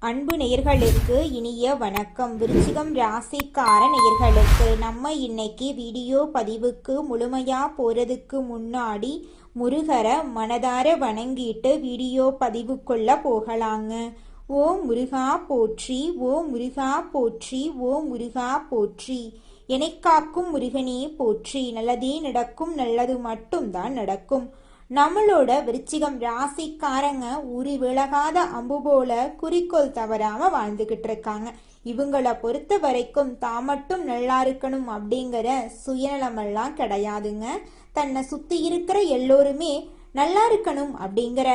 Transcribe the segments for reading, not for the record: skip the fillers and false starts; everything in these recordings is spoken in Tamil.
அன்பு நேயர்களுக்கு இனிய வணக்கம். விருச்சிகம் ராசிக்கார நேயர்களுக்கு நம்ம இன்னைக்கு வீடியோ பதிவுக்கு முழுமையா போறதுக்கு முன்னாடி முருகரை மனதார வணங்கிட்டு வீடியோ பதிவுக்குள்ள போகலாங்க. ஓ முருகா போற்றி, ஓ முருகா போற்றி, ஓ முருகா போற்றி. எனைக்காக்கும் முருகனே போற்றி. நல்லதே நடக்கும், நல்லது மட்டும்தான் நடக்கும். நம்மளோட விருச்சிகம் ராசிக்காரங்க உரி விலகாத அம்பு போல குறிக்கோள் தவறாம வாழ்ந்துகிட்டு இருக்காங்க. இவங்கள பொறுத்த வரைக்கும் தான் மட்டும் நல்லா இருக்கணும் அப்படிங்கிற சுயநலமெல்லாம் கிடையாதுங்க. தன்னை சுத்தி இருக்கிற எல்லோருமே நல்லா இருக்கணும் அப்படிங்கிற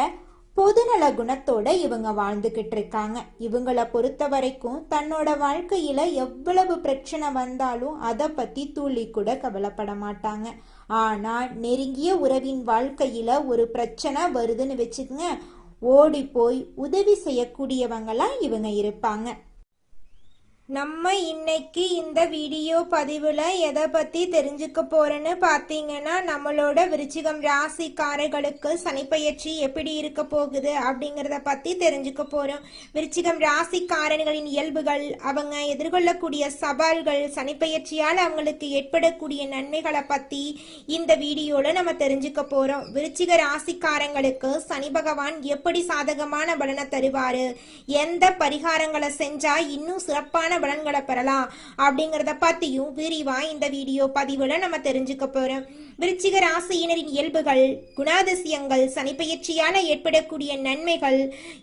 பொதுநல குணத்தோட இவங்க வாழ்ந்துகிட்டு இருக்காங்க. இவங்கள பொறுத்த வரைக்கும் தன்னோட வாழ்க்கையில எவ்வளவு பிரச்சனை வந்தாலும் அதை பத்தி துளி கூட கவலைப்பட மாட்டாங்க. ஆனா நெருங்கிய உறவின் வாழ்க்கையில ஒரு பிரச்சனை வருதுன்னு வச்சுக்கங்க, ஓடி போய் உதவி செய்யக்கூடியவங்களா இவங்க இருப்பாங்க. நம்ம இன்னைக்கு இந்த வீடியோ பதிவில் எதை பற்றி தெரிஞ்சுக்க போறோன்னு பார்த்தீங்கன்னா, நம்மளோட விருச்சிகம் ராசிக்காரர்களுக்கு சனிப்பெயர்ச்சி எப்படி இருக்க போகுது அப்படிங்கிறத பற்றி தெரிஞ்சுக்க போகிறோம். விருச்சிகம் ராசிக்காரர்களின் இயல்புகள், அவங்க எதிர்கொள்ளக்கூடிய சவால்கள், சனிப்பெயர்ச்சியால் அவங்களுக்கு ஏற்படக்கூடிய நன்மைகளை பற்றி இந்த வீடியோவில் நம்ம தெரிஞ்சுக்க போகிறோம். விருச்சிக ராசிக்காரங்களுக்கு சனி பகவான் எப்படி சாதகமான பலனை தருவார், எந்த பரிகாரங்களை செஞ்சால் இன்னும் சிறப்பான பலன்களை பெறலாம் அப்படிங்கறத பத்தியும் விரிவா இந்த வீடியோ பதிவுல நம்ம தெரிஞ்சுக்க போறோம். விருச்சிக ராசியினரின் இயல்புகள், குணாதிசயங்கள், சனிப்பெயர்ச்சியால ஏற்படக்கூடிய நன்மைகள்,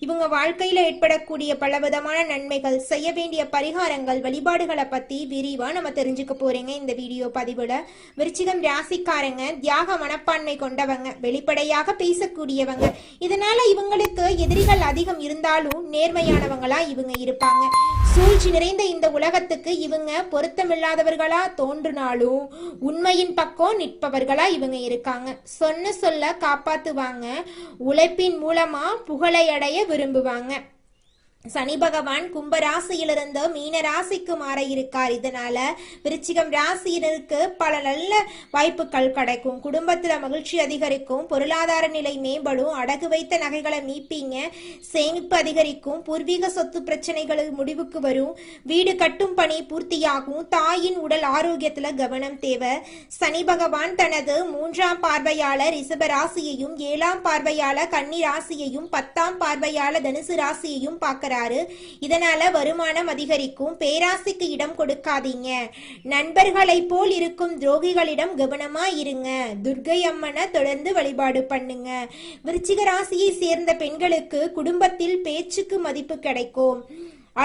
இவங்க வாழ்க்கையில ஏற்படக்கூடிய பலவிதமான நன்மைகள், செய்ய வேண்டிய பரிகாரங்கள், வழிபாடுகளை பத்தி விரிவா நம்ம தெரிஞ்சுக்க போறீங்க இந்த வீடியோ பதிவுல. விருச்சிகம் ராசிக்காரங்க தியாக மனப்பான்மை கொண்டவங்க, வெளிப்படையாக பேசக்கூடியவங்க. இதனால இவங்களுக்கு எதிரிகள் அதிகம் இருந்தாலும் நேர்மையானவங்களா இவங்க இருப்பாங்க. சூழ்ச்சி நிறைந்த இந்த உலகத்துக்கு இவங்க பொருத்தமில்லாதவர்களா தோன்றினாலும் உண்மையின் பக்கம் நிற்பவர்களா இவங்க இருக்காங்க. சொன்ன சொல்ல காப்பாத்துவாங்க. உழைப்பின் மூலமா புகழை அடைய விரும்புவாங்க. சனி பகவான் கும்ப ராசியிலிருந்து மீன ராசிக்கு மாற இருக்கார். இதனால விருச்சிகம் ராசியினருக்கு பல நல்ல வாய்ப்புகள் கிடைக்கும். குடும்பத்துல மகிழ்ச்சி அதிகரிக்கும், பொருளாதார நிலை மேம்படும், அடகு வைத்த நகைகளை மீட்பீங்க, சேமிப்பு அதிகரிக்கும், பூர்வீக சொத்து பிரச்சனைகள் முடிவுக்கு வரும், வீடு கட்டும் பணி பூர்த்தியாகும், தாயின் உடல் ஆரோக்கியத்துல கவனம் தேவை. சனி பகவான் தனது 3ஆம் பார்வையாளர் ரிஷப ராசியையும், 7ஆம் பார்வையாளர் கன்னி ராசியையும், 10ஆம் பார்வையாளர் தனுசு ராசியையும் பார்க்க. இதனால வருமானம் அதிகரிக்கும். பேராசைக்கு இடம் கொடுக்காதீங்க. நண்பர்களை போல் இருக்கும் துரோகிகளிடம் கவனமா இருங்க. துர்க்கை அம்மனை தொடர்ந்து வழிபாடு பண்ணுங்க. விருச்சிக ராசியை சேர்ந்த பெண்களுக்கு குடும்பத்தில் பேச்சுக்கு மதிப்பு கிடைக்கும்.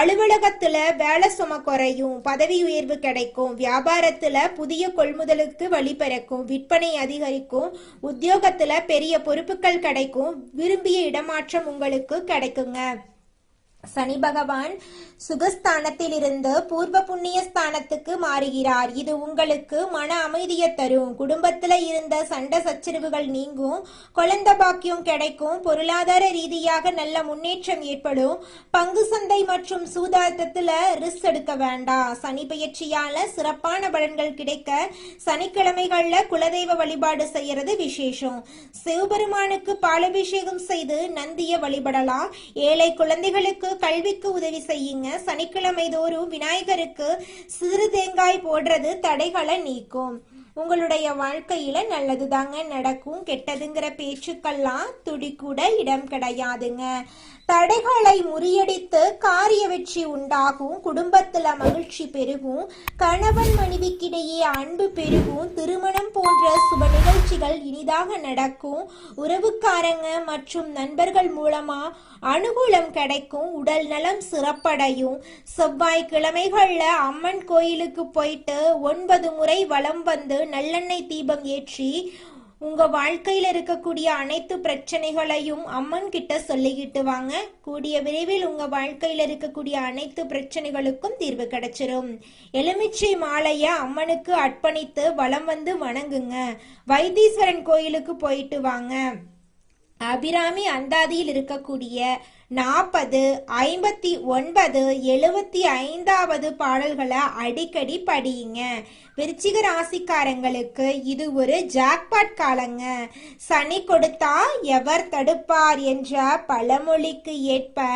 அலுவலகத்துல வேலை சும குறையும், பதவி உயர்வு கிடைக்கும். வியாபாரத்துல புதிய கொள்முதலுக்கு வழி பிறக்கும், விற்பனை அதிகரிக்கும். உத்தியோகத்துல பெரிய பொறுப்புகள் கிடைக்கும். விரும்பிய இடமாற்றம் உங்களுக்கு கிடைக்குங்க. சனி பகவான் சுகஸ்தானத்தில் இருந்து பூர்வ புண்ணிய ஸ்தானத்துக்கு மாறுகிறார். இது உங்களுக்கு மன அமைதியை தரும். குடும்பத்துல இருந்த சண்டை சச்சரவுகள் நீங்கும். குழந்தை பாக்கியம் கிடைக்கும். பொருளாதார ரீதியாக நல்ல முன்னேற்றம் ஏற்படும். பங்கு சந்தை மற்றும் சூதாட்டத்துல ரிஸ்க் எடுக்க வேண்டாம். சனி பெயர்ச்சியால சிறப்பான பலன்கள் கிடைக்க சனிக்கிழமைகள்ல குலதெய்வ வழிபாடு செய்யறது விசேஷம். சிவபெருமானுக்கு பாலாபிஷேகம் செய்து நந்திய வழிபடலாம். ஏழை குழந்தைகளுக்கு கல்விக்கு உதவி செய்யுங்க. சனிக்கிழமை தோறும் விநாயகருக்கு சிறு தேங்காய் போடுறது தடைகளை நீக்கும். உங்களுடைய வாழ்க்கையில நல்லது தாங்க நடக்கும். கெட்டதுங்கிற பேச்சுக்கெல்லாம் துடி கூட இடம் கிடையாதுங்க. தடைகளை முறியடித்து காரிய வெற்றி உண்டாகும். குடும்பத்துல மகிழ்ச்சி பெருகும். கணவன் மனைவிக்கிடையே அன்பு பெருகும். திருமணம் போன்ற சுப நிகழ்ச்சிகள் இனிதாக நடக்கும். உறவுக்காரங்க மற்றும் நண்பர்கள் மூலமா அனுகூலம் கிடைக்கும். உடல் நலம் சிறப்படையும். செவ்வாய்க்கிழமைகள்ல அம்மன் கோயிலுக்கு போயிட்டு 9 முறை வலம் வந்து நல்லெண்ணெய் தீபம் ஏற்றி உங்க வாழ்க்கையில இருக்கக்கூடிய அனைத்து பிரச்சனைகளையும் அம்மன் கிட்ட சொல்லிக்கிட்டு வாங்க. கூடிய விரைவில் உங்க வாழ்க்கையில இருக்கக்கூடிய அனைத்து பிரச்சனைகளுக்கும் தீர்வு கிடைச்சிரும். எலுமிச்சை மாலைய அம்மனுக்கு அர்ப்பணித்து வலம் வந்து வணங்குங்க. வைத்தீஸ்வரன் கோயிலுக்கு போயிட்டு வாங்க. அபிராமி அந்தாதியில் இருக்கக்கூடிய 40, 59, 75வது பாடல்களை அடிக்கடி படியுங்க. விருச்சிக ராசிக்காரங்களுக்கு இது ஒரு ஜாக்பாட் காலங்க. சனி கொடுத்தா எவர் தடுப்பார் என்ற பழமொழிக்கு ஏற்ப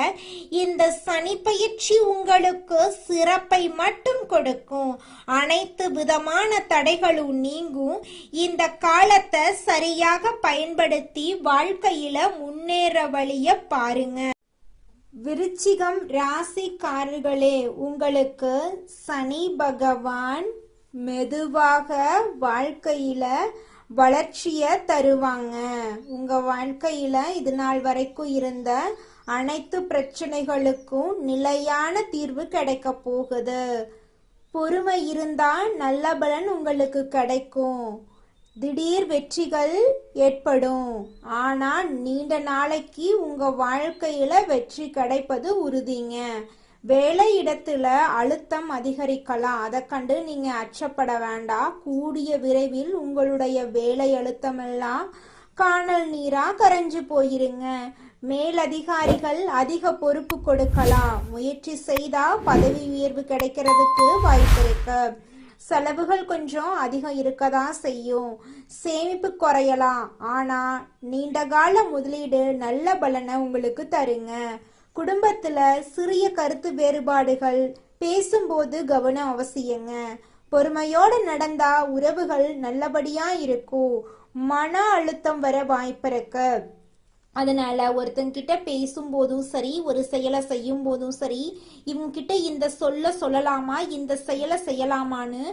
இந்த சனி பயிற்சி உங்களுக்கு சிறப்பை மட்டும் கொடுக்கும். அனைத்து விதமான தடைகளும் நீங்கும். இந்த காலத்தை சரியாக பயன்படுத்தி வாழ்க்கையில முன்னேற வழிய பாருங்க. விருச்சிகம் ராசிக்காரர்களே, உங்களுக்கு சனி பகவான் மெதுவாக வாழ்க்கையில வளர்ச்சியை தருவாங்க. உங்க வாழ்க்கையில இது நாள் வரைக்கும் இருந்த அனைத்து பிரச்சனைகளுக்கும் நிலையான தீர்வு கிடைக்க போகுது. பொறுமை இருந்தா நல்ல பலன் உங்களுக்கு கிடைக்கும். திடீர் வெற்றிகள் ஏற்படும். ஆனா நீண்ட நாளைக்கு உங்க வாழ்க்கையில வெற்றி கிடைப்பது உறுதிங்க. வேலை இடத்துல அழுத்தம் அதிகரிக்கலாம். அதை கண்டு நீங்க அச்சப்பட வேண்டாம். கூடிய விரைவில் உங்களுடைய வேலை அழுத்தம் எல்லாம் காணல் நீரா கரைஞ்சு போயிருங்க. மேலதிகாரிகள் அதிக பொறுப்பு கொடுக்கலாம். முயற்சி செய்தா பதவி உயர்வு கிடைக்கிறதுக்கு வாய்ப்பு இருக்கு. செலவுகள் கொஞ்சம் அதிகம் இருக்கதான் செய்யும். சேமிப்பு குறையலாம். ஆனா நீண்டகால முதலீடு நல்ல பலனை உங்களுக்கு தருங்க. குடும்பத்துல சிறிய கருத்து வேறுபாடுகள் பேசும்போது கவனம் அவசியங்க. பொறுமையோடு நடந்தா உறவுகள் நல்லபடியா இருக்கும். மன அழுத்தம் வர வாய்ப்பு இருக்கு. அதனால ஒருத்தங்கிட்ட பேசும்போதும் சரி, ஒரு செயலை செய்யும் போதும் சரி, இவங்க கிட்ட இந்த சொல்லலாமா, இந்த செயலை செய்யலாமான்னு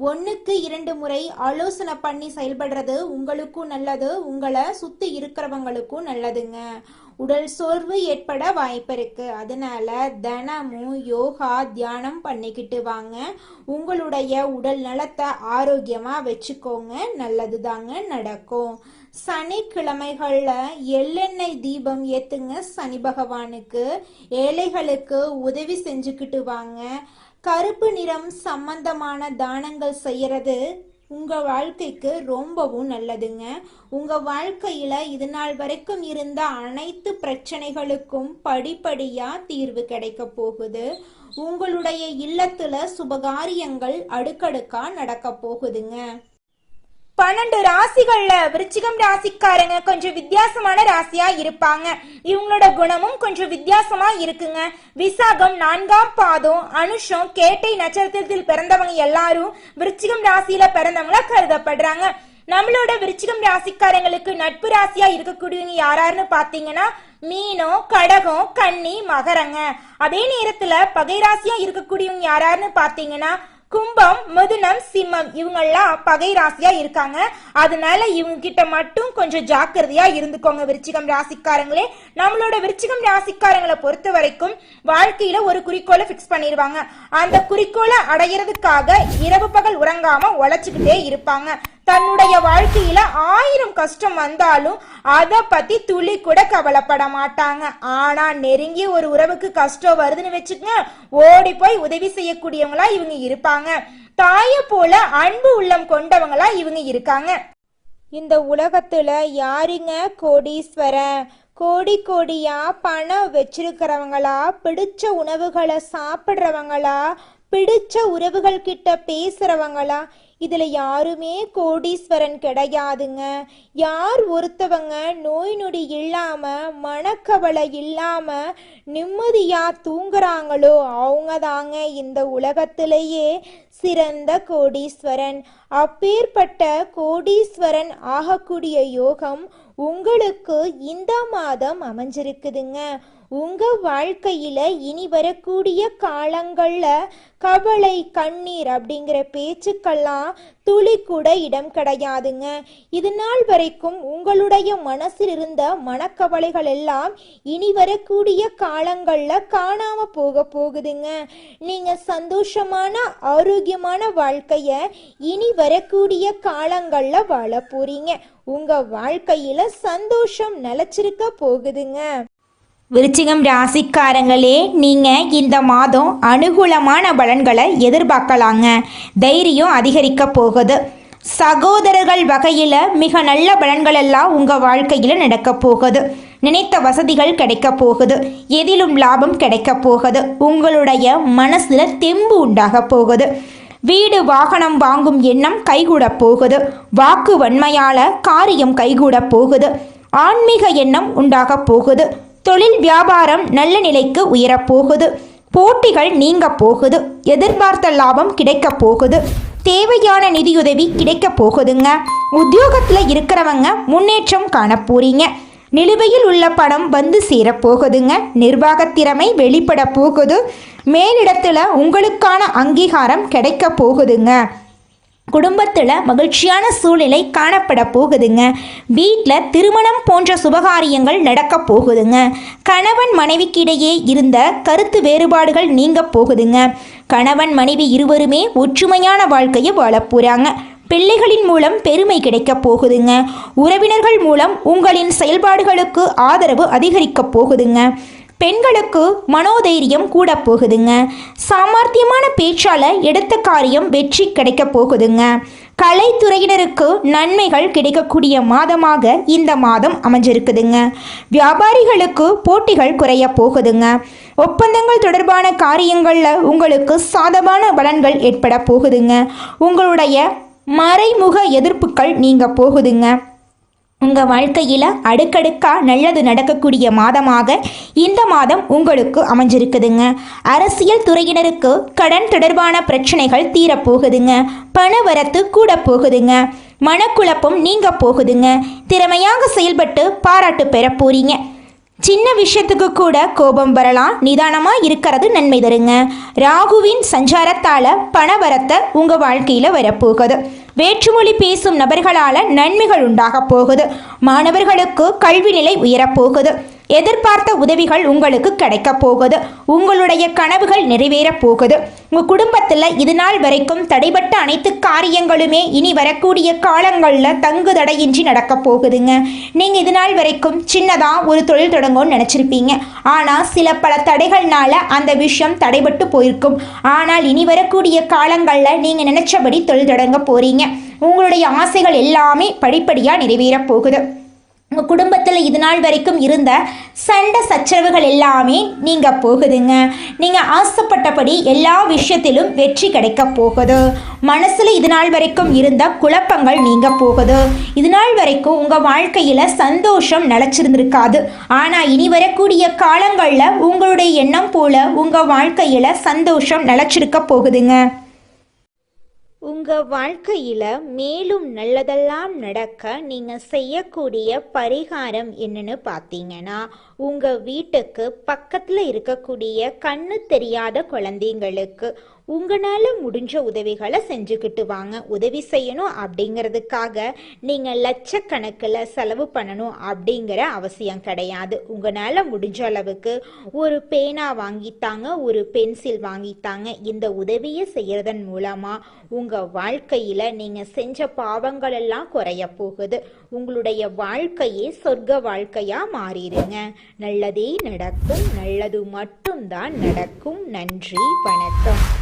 1க்கு 2 முறை ஆலோசனை பண்ணி செயல்படுறது உங்களுக்கும் நல்லது, உங்களை சுத்தி இருக்கிறவங்களுக்கும் நல்லதுங்க. உடல் சோர்வு ஏற்பட வாய்ப்பு இருக்கு. அதனால தினமும் யோகா தியானம் பண்ணிக்கிட்டு வாங்க. உங்களுடைய உடல் நலத்தை ஆரோக்கியமா வச்சுக்கோங்க. நல்லது தாங்க நடக்கும். சனிக்கிழமைகள்ல எள்ளெண்ணெய் தீபம் ஏத்துங்க. சனி பகவானுக்கு ஏழைகளுக்கு உதவி செஞ்சுக்கிட்டு வாங்க. கருப்பு நிறம் சம்பந்தமான தானங்கள் செய்யறது உங்க வாழ்க்கைக்கு ரொம்பவும் நல்லதுங்க. உங்க வாழ்க்கையில இது நாள் வரைக்கும் இருந்த அனைத்து பிரச்சனைகளுக்கும் படிப்படியா தீர்வு கிடைக்க போகுது. உங்களுடைய இல்லத்துல சுபகாரியங்கள் அடுக்கடுக்கா நடக்க போகுதுங்க. 12 ராசிகள்ல விருச்சிகம் ராசிக்காரங்க கொஞ்சம் வித்தியாசமான ராசியா இருப்பாங்க. இவங்களோட குணமும் கொஞ்சம் வித்தியாசமா இருக்குங்க. விசாகம் 4ஆம் பாதம், அனுஷம், கேட்டை நட்சத்திரத்தில் பிறந்தவங்க எல்லாரும் விருச்சிகம் ராசியில பிறந்தவங்களா கருதப்படுறாங்க. நம்மளோட விருச்சிகம் ராசிக்காரங்களுக்கு நட்பு ராசியா இருக்கக்கூடியவங்க யாராருன்னு பாத்தீங்கன்னா மீனம், கடகம், கன்னி, மகரங்க. அதே நேரத்துல பகை ராசியா இருக்கக்கூடியவங்க யாராருன்னு பாத்தீங்கன்னா கும்பம், மிதுனம், சிம்மம். இவங்கெல்லாம் பகை ராசியா இருக்காங்க. அதனால இவங்க கிட்ட மட்டும் கொஞ்சம் ஜாக்கிரதையா இருந்துக்கோங்க விருச்சிகம் ராசிக்காரங்களே. நம்மளோட விருச்சிகம் ராசிக்காரங்களை பொறுத்த வரைக்கும் வாழ்க்கையில ஒரு குறிக்கோளை பிக்ஸ் பண்ணிடுவாங்க. அந்த குறிக்கோளை அடையிறதுக்காக இரவு பகல் உறங்காம உழைச்சுக்கிட்டே இருப்பாங்க. தன்னுடைய வாழ்க்கையில 1000 கஷ்டம் வந்தாலும் அதை பத்தி துளி கூட கவலைப்பட மாட்டாங்க. ஆனா நெருங்கிய ஒரு உறவுக்கு கஷ்டம் வருதுன்னு வச்சுக்கங்க, ஓடி போய் உதவி செய்யக்கூடியவங்களா இவங்க இருப்பாங்க. தாய போல அன்பு உள்ளம் கொண்டவங்களா இவங்க இருக்காங்க. இந்த உலகத்துல யாருங்க கோடீஸ்வரன்? கோடி கோடியா பணம் வச்சிருக்கிறவங்களா, பிடிச்ச உணவுகளை சாப்பிட்றவங்களா, பிடிச்ச உறவுகள் கிட்ட பேசுறவங்களா? இதுல யாருமே கோடீஸ்வரன் கிடையாதுங்க. யார் ஒருத்தவங்க நோய் நொடி இல்லாம, மனக்கவலை இல்லாம நிம்மதியா தூங்குறாங்களோ அவங்க தாங்க இந்த உலகத்திலேயே சிறந்த கோடீஸ்வரன். அப்பேற்பட்ட கோடீஸ்வரன் ஆகக்கூடிய யோகம் உங்களுக்கு இந்த மாதம் அமைஞ்சிருக்குதுங்க. உங்க வாழ்க்கையில இனி வரக்கூடிய காலங்கள்ல கவலை, கண்ணீர் அப்படிங்கிற பேச்சுக்கெல்லாம் துளி கூட இடம் கிடையாதுங்க. இது நாள் வரைக்கும் உங்களுடைய மனசில் இருந்த மனக்கவலைகள் எல்லாம் இனி வரக்கூடிய காலங்கள்ல காணாம போகுதுங்க. நீங்க சந்தோஷமான ஆரோக்கியமான வாழ்க்கைய இனி வரக்கூடிய காலங்கள்ல வாழ போறீங்க. உங்க வாழ்க்கையில சந்தோஷம் நிலைச்சிருக்க போகுதுங்க. விருச்சிகம் ராசிக்காரங்களே, நீங்க இந்த மாதம் அனுகூலமான பலன்களை எதிர்பார்க்கலாங்க. தைரியம் அதிகரிக்க போகுது. சகோதரர்கள் வகையில மிக நல்ல பலன்கள் எல்லாம் உங்க வாழ்க்கையில நடக்க போகுது. நினைத்த வசதிகள் கிடைக்க போகுது. எதிலும் லாபம் கிடைக்க போகுது. உங்களுடைய மனசுல தெம்பு உண்டாக போகுது. வீடு வாகனம் வாங்கும் எண்ணம் கைகூட போகுது. வாக்கு வன்மையால காரியம் கைகூட போகுது. ஆன்மீக எண்ணம் உண்டாக போகுது. தொழில் வியாபாரம் நல்ல நிலைக்கு உயரப்போகுது. போட்டிகள் நீங்க போகுது. எதிர்பார்த்த லாபம் கிடைக்க போகுது. தேவையான நிதியுதவி கிடைக்க போகுதுங்க. உத்தியோகத்தில் இருக்கிறவங்க முன்னேற்றம் காண போறீங்க. நிலுவையில் உள்ள பணம் வந்து சேரப்போகுதுங்க. நிர்வாகத்திறமை வெளிப்பட போகுது. மேலிடத்துல உங்களுக்கான அங்கீகாரம் கிடைக்க போகுதுங்க. குடும்பத்தில் மகிழ்ச்சியான சூழ்நிலை காணப்பட போகுதுங்க. வீட்டில் திருமணம் போன்ற சுபகாரியங்கள் நடக்க போகுதுங்க. கணவன் மனைவிக்கிடையே இருந்த கருத்து வேறுபாடுகள் நீங்க போகுதுங்க. கணவன் மனைவி இருவருமே ஒற்றுமையான வாழ்க்கையை வாழப் போகிறாங்க. பிள்ளைகளின் மூலம் பெருமை கிடைக்க போகுதுங்க. உறவினர்கள் மூலம் உங்களின் செயல்பாடுகளுக்கு ஆதரவு அதிகரிக்க போகுதுங்க. பெண்களுக்கு மனோதைரியம் கூட போகுதுங்க. சாமர்த்தியமான பேச்சால எடுத்த காரியம் வெற்றி கிடைக்க போகுதுங்க. கலைத்துறையினருக்கு நன்மைகள் கிடைக்கக்கூடிய மாதமாக இந்த மாதம் அமைஞ்சிருக்குதுங்க. வியாபாரிகளுக்கு போட்டிகள் குறைய போகுதுங்க. ஒப்பந்தங்கள் தொடர்பான காரியங்களில் உங்களுக்கு சாதகமான பலன்கள் ஏற்பட போகுதுங்க. உங்களுடைய மறைமுக எதிர்ப்புகள் நீங்க போகுதுங்க. உங்கள் வாழ்க்கையில் அடுக்கடுக்காக நல்லது நடக்கக்கூடிய மாதமாக இந்த மாதம் உங்களுக்கு அமைஞ்சிருக்குதுங்க. அரசியல் துறையினருக்கு கடன் தொடர்பான பிரச்சனைகள் தீரப்போகுதுங்க. பண வரத்து கூட போகுதுங்க. மனக்குழப்பம் நீங்க போகுதுங்க. திறமையாக செயல்பட்டு பாராட்டு பெற போறீங்க. சின்ன விஷயத்துக்கு கூட கோபம் வரலாம். நிதானமாக இருக்கிறது நன்மை தருங்க. ராகுவின் சஞ்சாரத்தால் பணவரத்தை உங்கள் வாழ்க்கையில் வரப்போகுது. வேற்றுமொழி பேசும் நபர்களால் நன்மைகள் உண்டாக போகுது. மாணவர்களுக்கு கல்வி நிலை உயரப்போகுது. எதிர்பார்த்த உதவிகள் உங்களுக்கு கிடைக்க போகுது. உங்களுடைய கனவுகள் நிறைவேறப் போகுது. உங்கள் குடும்பத்தில் இது நாள் வரைக்கும் தடைபட்ட அனைத்து காரியங்களுமே இனி வரக்கூடிய காலங்களில் தங்கு தடையின்றி நடக்க போகுதுங்க. நீங்கள் இது நாள் வரைக்கும் சின்னதாக ஒரு தொழில் தொடங்கும்னு நினச்சிருப்பீங்க. ஆனால் பல தடைகள்னால அந்த விஷயம் தடைபட்டு போயிருக்கும். ஆனால் இனி வரக்கூடிய காலங்களில் நீங்கள் நினைச்சபடி தொழில் தொடங்க போகிறீங்க. உங்களுடைய ஆசைகள் எல்லாமே படிப்படியாக நிறைவேறப் போகுது. உங்கள் குடும்பத்தில் இது நாள் வரைக்கும் இருந்த சண்டை சச்சரவுகள் எல்லாமே நீங்கள் போகுதுங்க. நீங்கள் ஆசைப்பட்டபடி எல்லா விஷயத்திலும் வெற்றி கிடைக்க போகுது. மனசில் இது நாள் வரைக்கும் இருந்த குழப்பங்கள் நீங்க போகுது. இது நாள் வரைக்கும் உங்கள் வாழ்க்கையில் சந்தோஷம் நிலச்சிருந்திருக்காது. ஆனால் இனி வரக்கூடிய காலங்களில் உங்களுடைய எண்ணம் போல உங்கள் வாழ்க்கையில் சந்தோஷம் நிலச்சிருக்க போகுதுங்க. உங்கள் வாழ்க்கையில் மேலும் நல்லதெல்லாம் நடக்க நீங்கள் செய்யக்கூடிய பரிகாரம் என்னன்னு பார்த்தீங்கன்னா, உங்கள் வீட்டுக்கு பக்கத்தில் இருக்கக்கூடிய கண்ணு தெரியாத குழந்தைங்களுக்கு உங்களால் முடிஞ்ச உதவிகளை செஞ்சுக்கிட்டு வாங்க. உதவி செய்யணும் அப்படிங்கிறதுக்காக நீங்கள் லட்சக்கணக்கில் செலவு பண்ணணும் அப்படிங்கிற அவசியம் கிடையாது. உங்களால் முடிஞ்ச அளவுக்கு ஒரு பேனா வாங்கித்தாங்க, ஒரு பென்சில் வாங்கித்தாங்க. இந்த உதவியை செய்கிறதன் மூலமாக உங்கள் வாழ்க்கையில் நீங்கள் செஞ்ச பாவங்கள் எல்லாம் குறைய போகுது. உங்களுடைய வாழ்க்கையே சொர்க்க வாழ்க்கையாக மாறிடுங்க. நல்லதே நடக்கும். நல்லது மட்டும்தான் நடக்கும். நன்றி, வணக்கம்.